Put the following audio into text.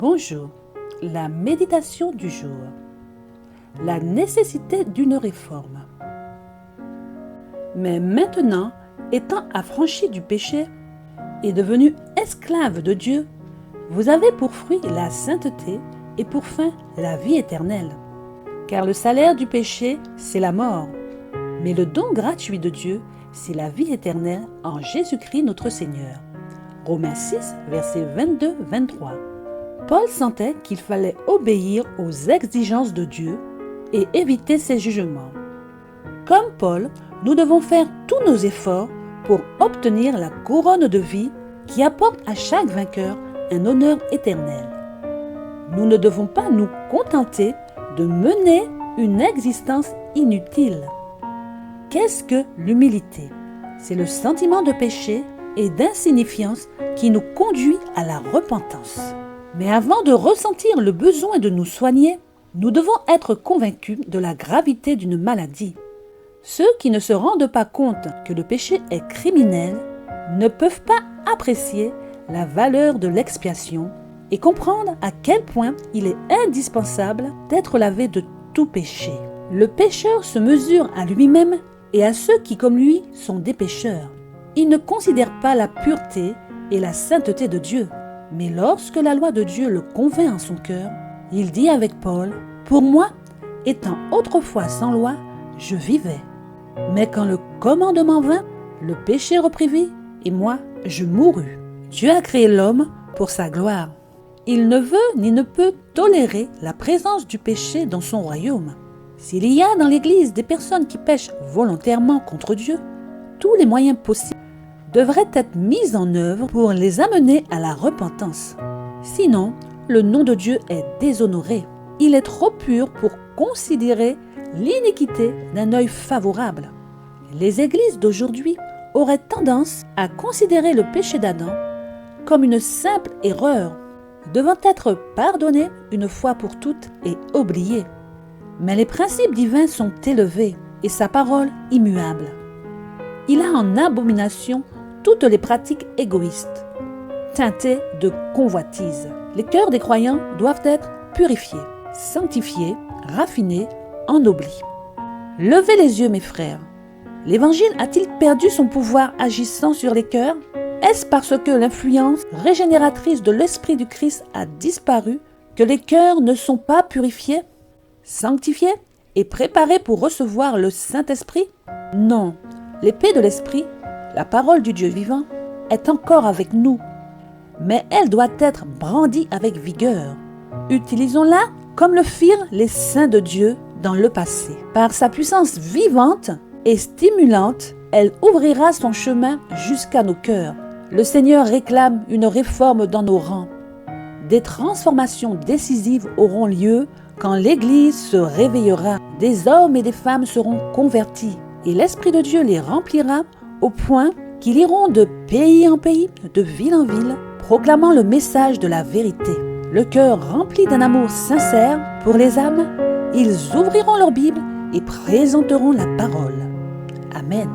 Bonjour, la méditation du jour. La nécessité d'une réforme. Mais maintenant, étant affranchi du péché et devenu esclave de Dieu, vous avez pour fruit la sainteté et pour fin la vie éternelle. Car le salaire du péché, c'est la mort, mais le don gratuit de Dieu, c'est la vie éternelle en Jésus-Christ notre Seigneur. Romains 6, versets 22-23. Paul sentait qu'il fallait obéir aux exigences de Dieu et éviter ses jugements. Comme Paul, nous devons faire tous nos efforts pour obtenir la couronne de vie qui apporte à chaque vainqueur un honneur éternel. Nous ne devons pas nous contenter de mener une existence inutile. Qu'est-ce que l'humilité? C'est le sentiment de péché et d'insignifiance qui nous conduit à la repentance. Mais avant de ressentir le besoin de nous soigner, nous devons être convaincus de la gravité d'une maladie. Ceux qui ne se rendent pas compte que le péché est criminel ne peuvent pas apprécier la valeur de l'expiation et comprendre à quel point il est indispensable d'être lavé de tout péché. Le pécheur se mesure à lui-même et à ceux qui, comme lui, sont des pécheurs. Il ne considère pas la pureté et la sainteté de Dieu. Mais lorsque la loi de Dieu le convainc en son cœur, il dit avec Paul, « Pour moi, étant autrefois sans loi, je vivais. Mais quand le commandement vint, le péché reprit vie, et moi, je mourus. » Dieu a créé l'homme pour sa gloire. Il ne veut ni ne peut tolérer la présence du péché dans son royaume. S'il y a dans l'Église des personnes qui pêchent volontairement contre Dieu, tous les moyens possibles devraient être mis en œuvre pour les amener à la repentance. Sinon, le nom de Dieu est déshonoré. Il est trop pur pour considérer l'iniquité d'un œil favorable. Les églises d'aujourd'hui auraient tendance à considérer le péché d'Adam comme une simple erreur, devant être pardonnée une fois pour toutes et oubliée. Mais les principes divins sont élevés et sa parole immuable. Il a en abomination toutes les pratiques égoïstes, teintées de convoitise. Les cœurs des croyants doivent être purifiés, sanctifiés, raffinés, ennoblis. Levez les yeux, mes frères. L'Évangile a-t-il perdu son pouvoir agissant sur les cœurs? Est-ce parce que l'influence régénératrice de l'Esprit du Christ a disparu que les cœurs ne sont pas purifiés, sanctifiés et préparés pour recevoir le Saint-Esprit? Non, l'épée de l'Esprit, la parole du Dieu vivant, est encore avec nous, mais elle doit être brandie avec vigueur. Utilisons-la comme le firent les saints de Dieu dans le passé. Par sa puissance vivante et stimulante, elle ouvrira son chemin jusqu'à nos cœurs. Le Seigneur réclame une réforme dans nos rangs. Des transformations décisives auront lieu quand l'Église se réveillera. Des hommes et des femmes seront convertis et l'Esprit de Dieu les remplira au point qu'ils iront de pays en pays, de ville en ville, proclamant le message de la vérité. Le cœur rempli d'un amour sincère pour les âmes, ils ouvriront leur Bible et présenteront la parole. Amen.